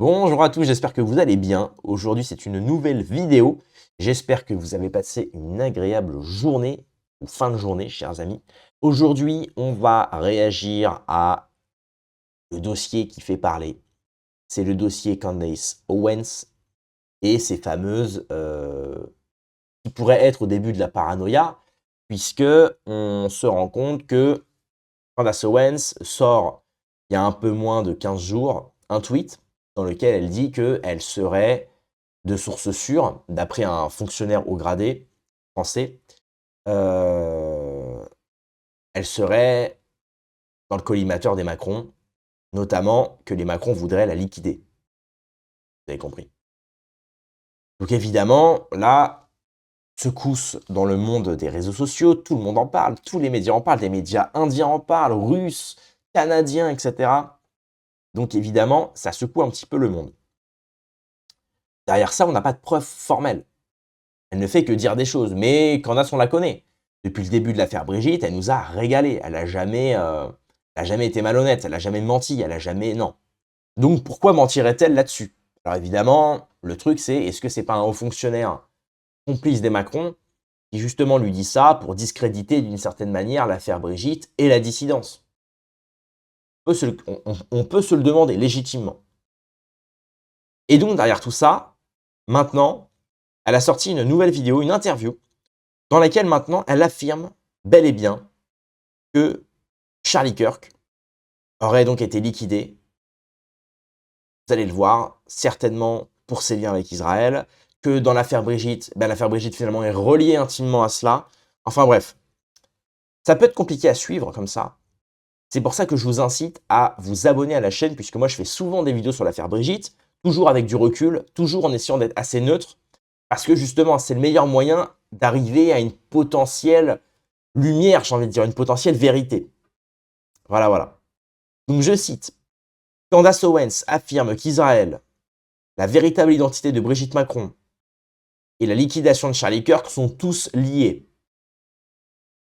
Bonjour à tous, j'espère que vous allez bien. Aujourd'hui, c'est une nouvelle vidéo. J'espère que vous avez passé une agréable journée ou fin de journée, chers amis. Aujourd'hui, on va réagir à le dossier qui fait parler. C'est le dossier Candace Owens et ces fameuses qui pourraient être au début de la paranoïa, puisque on se rend compte que Candace Owens sort il y a un peu moins de 15 jours un tweet dans lequel elle dit qu'elle serait de sources sûres, d'après un fonctionnaire haut gradé français, euh, elle serait dans le collimateur des Macron, notamment que les Macron voudraient la liquider. Vous avez compris. Donc évidemment, là, secousse dans le monde des réseaux sociaux, tout le monde en parle, tous les médias en parlent, des médias indiens en parlent, russes, canadiens, etc. Donc évidemment, ça secoue un petit peu le monde. Derrière ça, on n'a pas de preuves formelles. Elle ne fait que dire des choses, mais Candace, on la connaît. Depuis le début de l'affaire Brigitte, elle nous a régalé. Elle a jamais été malhonnête, elle a jamais menti, elle a jamais... Non. Donc pourquoi mentirait-elle là-dessus? Alors évidemment, le truc c'est, est-ce que c'est pas un haut fonctionnaire complice des Macron qui justement lui dit ça pour discréditer d'une certaine manière l'affaire Brigitte et la dissidence? On peut se le demander légitimement. Et donc derrière tout ça, maintenant, elle a sorti une nouvelle vidéo, une interview, dans laquelle maintenant elle affirme bel et bien que Charlie Kirk aurait donc été liquidé, vous allez le voir, certainement pour ses liens avec Israël, que dans l'affaire Brigitte finalement est reliée intimement à cela. Enfin bref, ça peut être compliqué à suivre comme ça. C'est pour ça que je vous incite à vous abonner à la chaîne, puisque moi je fais souvent des vidéos sur l'affaire Brigitte, toujours avec du recul, toujours en essayant d'être assez neutre, parce que justement c'est le meilleur moyen d'arriver à une potentielle lumière, j'ai envie de dire, une potentielle vérité. Voilà, voilà. Donc je cite, Candace Owens affirme qu'Israël, la véritable identité de Brigitte Macron et la liquidation de Charlie Kirk sont tous liés.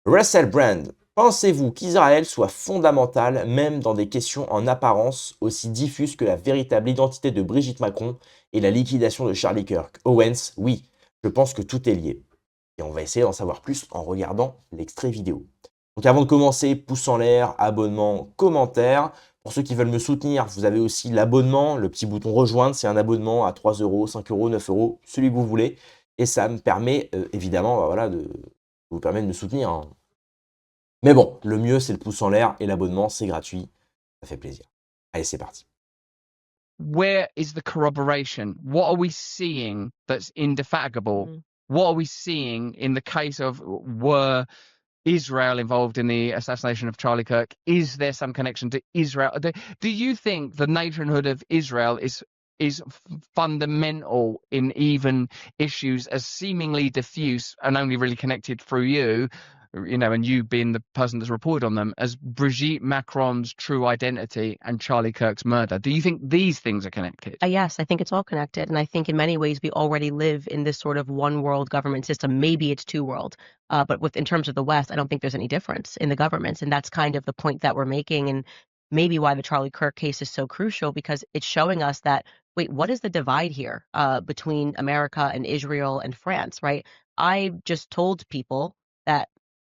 Russell Brand, pensez-vous qu'Israël soit fondamental même dans des questions en apparence aussi diffuses que la véritable identité de Brigitte Macron et la liquidation de Charlie Kirk? Owens, oui, je pense que tout est lié. Et on va essayer d'en savoir plus en regardant l'extrait vidéo. Donc avant de commencer, pouce en l'air, abonnement, commentaire. Pour ceux qui veulent me soutenir, vous avez aussi l'abonnement, le petit bouton rejoindre, c'est un abonnement à 3 euros, 5 euros, 9 euros, celui que vous voulez. Et ça me permet évidemment voilà, vous permet de me soutenir, hein. Mais bon, le mieux c'est le pouce en l'air et l'abonnement, c'est gratuit. Ça fait plaisir. Allez, c'est parti. Where is the corroboration? What are we seeing that's indefatigable? What are we seeing in the case of were Israel involved in the assassination of Charlie Kirk? Is there some connection to Israel? Do you think the nationhood of Israel is fundamental in even issues as seemingly diffuse and only really connected through you know, and you being the person that's reported on them, as Brigitte Macron's true identity and Charlie Kirk's murder? Do you think these things are connected? Yes, I think it's all connected. And I think in many ways we already live in this sort of one world government system. Maybe it's two world. But in terms of the West, I don't think there's any difference in the governments. And that's kind of the point that we're making. And maybe why the Charlie Kirk case is so crucial, because it's showing us that, wait, what is the divide here between America and Israel and France, right? I just told people that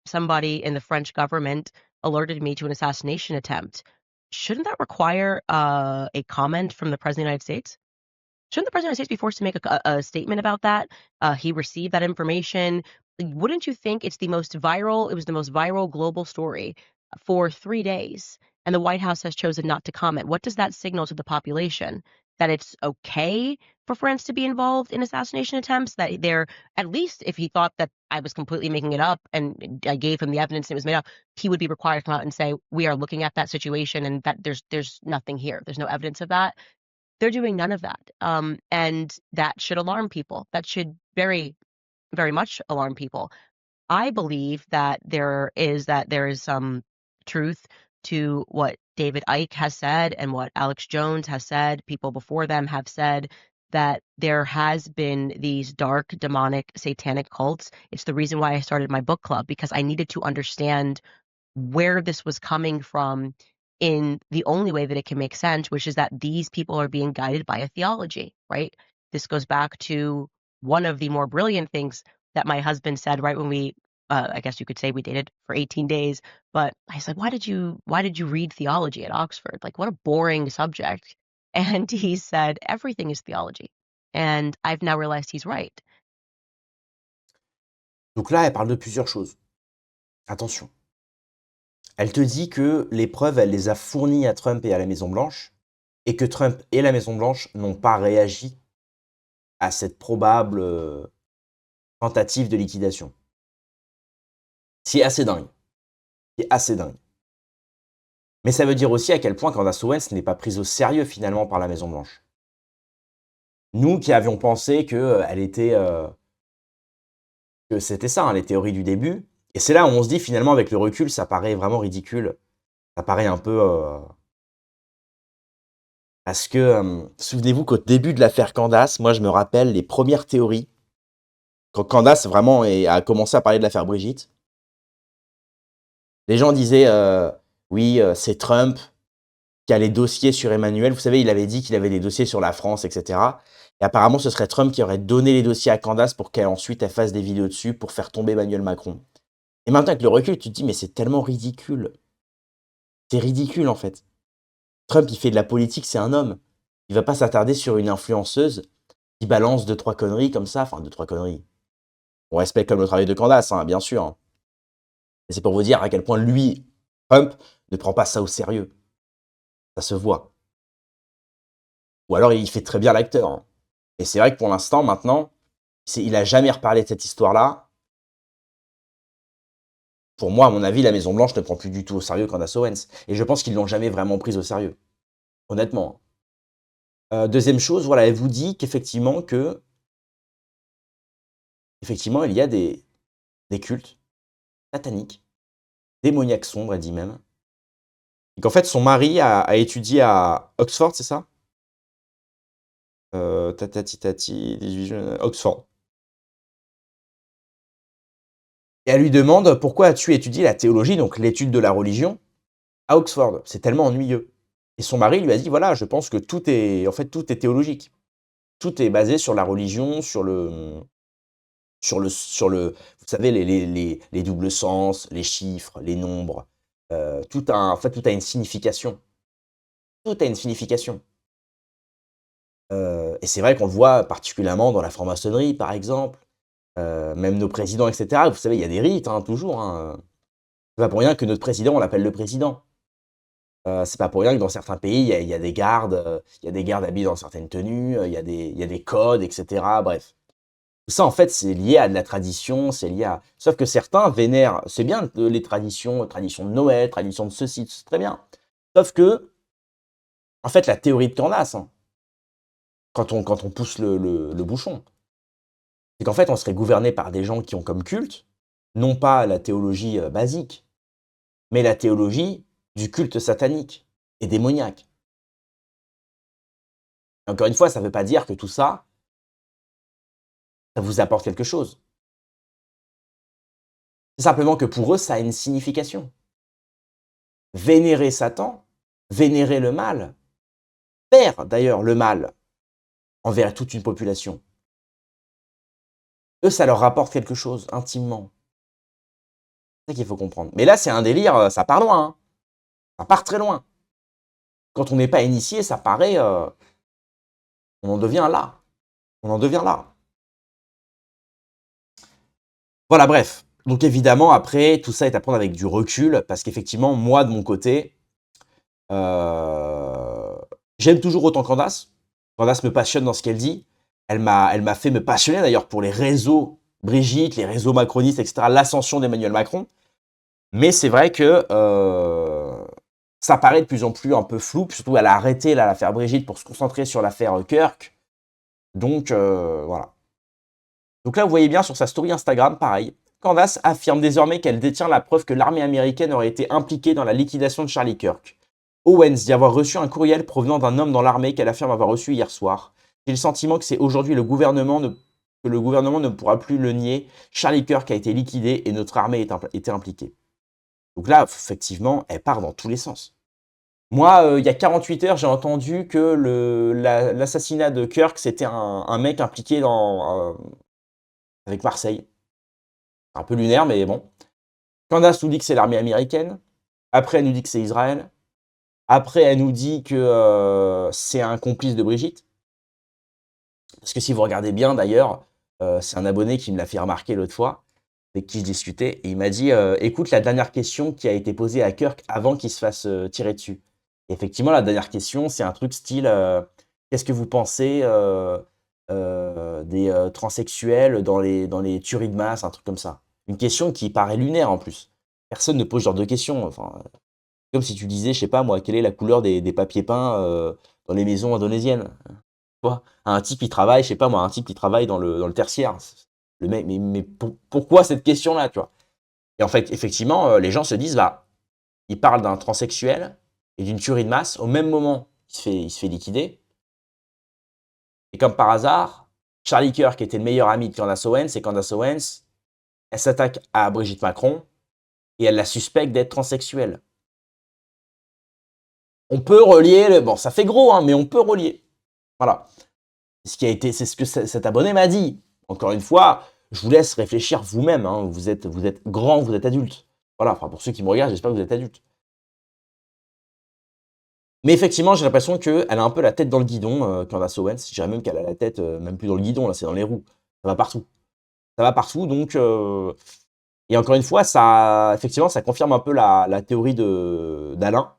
somebody in the French government alerted me to an assassination attempt. Shouldn't that require a comment from the President of the United States? Shouldn't the President of the United States be forced to make a statement about that? He received that information. Wouldn't you think it was the most viral global story for 3 days, and the White House has chosen not to comment? What does that signal to the population? That it's okay for France to be involved in assassination attempts? That they're, at least if he thought that I was completely making it up and I gave him the evidence and it was made up, he would be required to come out and say, we are looking at that situation and that there's nothing here. There's no evidence of that. They're doing none of that. And that should alarm people. That should very, very much alarm people. I believe that there is some truth to what David Icke has said and what Alex Jones has said. People before them have said that there has been these dark, demonic, satanic cults. It's the reason why I started my book club, because I needed to understand where this was coming from in the only way that it can make sense, which is that these people are being guided by a theology, right? This goes back to one of the more brilliant things that my husband said right when we, I guess you could say we dated for 18 days, but I said, why did you read theology at Oxford? Like, what a boring subject. And he said, everything is theology. And I've now realized he's right. Donc là, elle parle de plusieurs choses. Attention. Elle te dit que les preuves, elle les a fournies à Trump et à la Maison-Blanche, et que Trump et la Maison-Blanche n'ont pas réagi à cette probable tentative de liquidation. C'est assez dingue. C'est assez dingue. Mais ça veut dire aussi à quel point Candace Owens n'est pas prise au sérieux finalement par la Maison-Blanche. Nous qui avions pensé que elle était... que c'était ça, hein, les théories du début. Et c'est là où on se dit finalement avec le recul, ça paraît vraiment ridicule. Ça paraît un peu... Parce que, souvenez-vous qu'au début de l'affaire Candace, moi je me rappelle les premières théories, quand Candace vraiment a commencé à parler de l'affaire Brigitte, les gens disaient, oui, c'est Trump qui a les dossiers sur Emmanuel. Vous savez, il avait dit qu'il avait des dossiers sur la France, etc. Et apparemment, ce serait Trump qui aurait donné les dossiers à Candace pour qu'elle ensuite elle fasse des vidéos dessus pour faire tomber Emmanuel Macron. Et maintenant, avec le recul, tu te dis, mais c'est tellement ridicule. C'est ridicule, en fait. Trump, il fait de la politique, c'est un homme. Il va pas s'attarder sur une influenceuse qui balance 2-3 conneries comme ça. Enfin, 2-3 conneries. On respecte comme le travail de Candace, hein, bien sûr. Hein. Et c'est pour vous dire à quel point lui, Trump, ne prend pas ça au sérieux. Ça se voit. Ou alors, il fait très bien l'acteur. Hein. Et c'est vrai que pour l'instant, maintenant, il n'a jamais reparlé de cette histoire-là. Pour moi, à mon avis, la Maison-Blanche ne prend plus du tout au sérieux Candace Owens. Et je pense qu'ils ne l'ont jamais vraiment prise au sérieux. Honnêtement. Deuxième chose, voilà, elle vous dit qu'effectivement, effectivement, il y a des cultes sataniques, démoniaques sombres, elle dit même. Et qu'en fait, son mari a étudié à Oxford, c'est ça Tatati, 18 Oxford. Et elle lui demande pourquoi as-tu étudié la théologie, donc l'étude de la religion, à Oxford. C'est tellement ennuyeux. Et son mari lui a dit voilà, je pense que tout est théologique. Tout est basé sur la religion, sur le, vous savez, les doubles sens, les chiffres, les nombres. Tout a une signification. Tout a une signification. Et c'est vrai qu'on le voit particulièrement dans la franc-maçonnerie, par exemple. Même nos présidents, etc. Vous savez, il y a des rites, hein, toujours. Hein. C'est pas pour rien que notre président, on l'appelle le président. C'est pas pour rien que dans certains pays, il y a des gardes, habillés dans certaines tenues, il y a des codes, etc. Bref. Tout ça, en fait, c'est lié à de la tradition, c'est lié à... Sauf que certains vénèrent, c'est bien les traditions de Noël, traditions de ceci, c'est très bien. Sauf que, en fait, la théorie de Candace, hein, quand on pousse le bouchon, c'est qu'en fait, on serait gouverné par des gens qui ont comme culte, non pas la théologie basique, mais la théologie du culte satanique et démoniaque. Encore une fois, ça ne veut pas dire que tout ça, ça vous apporte quelque chose. C'est simplement que pour eux, ça a une signification. Vénérer Satan, vénérer le mal, faire d'ailleurs le mal envers toute une population. Eux, ça leur rapporte quelque chose, intimement. C'est ça qu'il faut comprendre. Mais là, c'est un délire, ça part loin. Hein. Ça part très loin. Quand on n'est pas initié, ça paraît... on en devient là. On en devient là. Voilà, bref. Donc évidemment, après, tout ça est à prendre avec du recul, parce qu'effectivement, moi, de mon côté, j'aime toujours autant Candace. Candace me passionne dans ce qu'elle dit. Elle m'a fait me passionner d'ailleurs pour les réseaux Brigitte, les réseaux macronistes, etc., l'ascension d'Emmanuel Macron. Mais c'est vrai que ça paraît de plus en plus un peu flou. Surtout, elle a arrêté l'affaire Brigitte pour se concentrer sur l'affaire Kirk. Donc, voilà. Donc là, vous voyez bien sur sa story Instagram, pareil. Candace affirme désormais qu'elle détient la preuve que l'armée américaine aurait été impliquée dans la liquidation de Charlie Kirk. Owens dit avoir reçu un courriel provenant d'un homme dans l'armée qu'elle affirme avoir reçu hier soir. J'ai le sentiment que c'est aujourd'hui que le gouvernement ne pourra plus le nier. Charlie Kirk a été liquidé et notre armée était impliquée. Donc là, effectivement, elle part dans tous les sens. Moi, il y a 48 heures, j'ai entendu que l'assassinat de Kirk, c'était un mec impliqué avec Marseille. Un peu lunaire, mais bon. Candace nous dit que c'est l'armée américaine. Après, elle nous dit que c'est Israël. Après, elle nous dit que c'est un complice de Brigitte. Parce que si vous regardez bien, d'ailleurs, c'est un abonné qui me l'a fait remarquer l'autre fois, avec qui je discutais, et il m'a dit écoute la dernière question qui a été posée à Kirk avant qu'il se fasse tirer dessus. Et effectivement, la dernière question, c'est un truc style qu'est-ce que vous pensez des transsexuels dans les tueries de masse, un truc comme ça. Une question qui paraît lunaire en plus. Personne ne pose ce genre de questions. Enfin, comme si tu disais, je sais pas moi, quelle est la couleur des papiers peints dans les maisons indonésiennes. Quoi? Un type qui travaille, je sais pas moi, un type qui travaille dans le tertiaire. Le mec, mais pourquoi cette question-là, tu vois? Et en fait, effectivement, les gens se disent, bah, il parle d'un transsexuel et d'une tuerie de masse au même moment, il se fait liquider. Et comme par hasard, Charlie Kirk était le meilleur ami de Candace Owens, et Candace Owens, elle s'attaque à Brigitte Macron et elle la suspecte d'être transsexuelle. On peut relier, bon, ça fait gros, hein, mais on peut relier. Voilà. C'est ce que cet abonné m'a dit. Encore une fois, je vous laisse réfléchir vous-même. Hein. Vous êtes grand, vous êtes adulte. Voilà, enfin, pour ceux qui me regardent, j'espère que vous êtes adulte. Mais effectivement, j'ai l'impression qu'elle a un peu la tête dans le guidon, Candace Owens. Je dirais même qu'elle a la tête même plus dans le guidon, là, c'est dans les roues. Ça va partout. Ça va partout, donc... Et encore une fois, effectivement, ça confirme un peu la théorie d'Alain.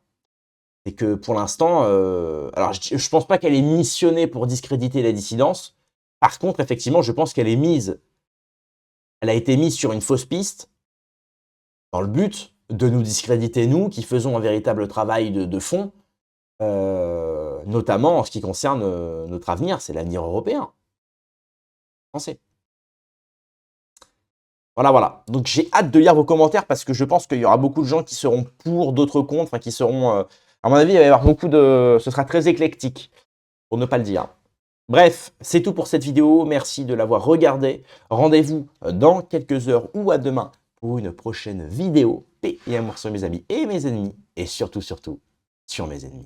C'est que pour l'instant, alors je pense pas qu'elle est missionnée pour discréditer la dissidence. Par contre, effectivement, je pense qu'elle elle a été mise sur une fausse piste dans le but de nous discréditer, nous, qui faisons un véritable travail de fond, notamment en ce qui concerne notre avenir, c'est l'avenir européen, français. Voilà, voilà. Donc j'ai hâte de lire vos commentaires parce que je pense qu'il y aura beaucoup de gens qui seront pour, d'autres contre, enfin qui seront... à mon avis, il va y avoir beaucoup de... Ce sera très éclectique, pour ne pas le dire. Bref, c'est tout pour cette vidéo. Merci de l'avoir regardée. Rendez-vous dans quelques heures ou à demain pour une prochaine vidéo. Paix et amour sur mes amis et mes ennemis. Et surtout, surtout, sur mes ennemis.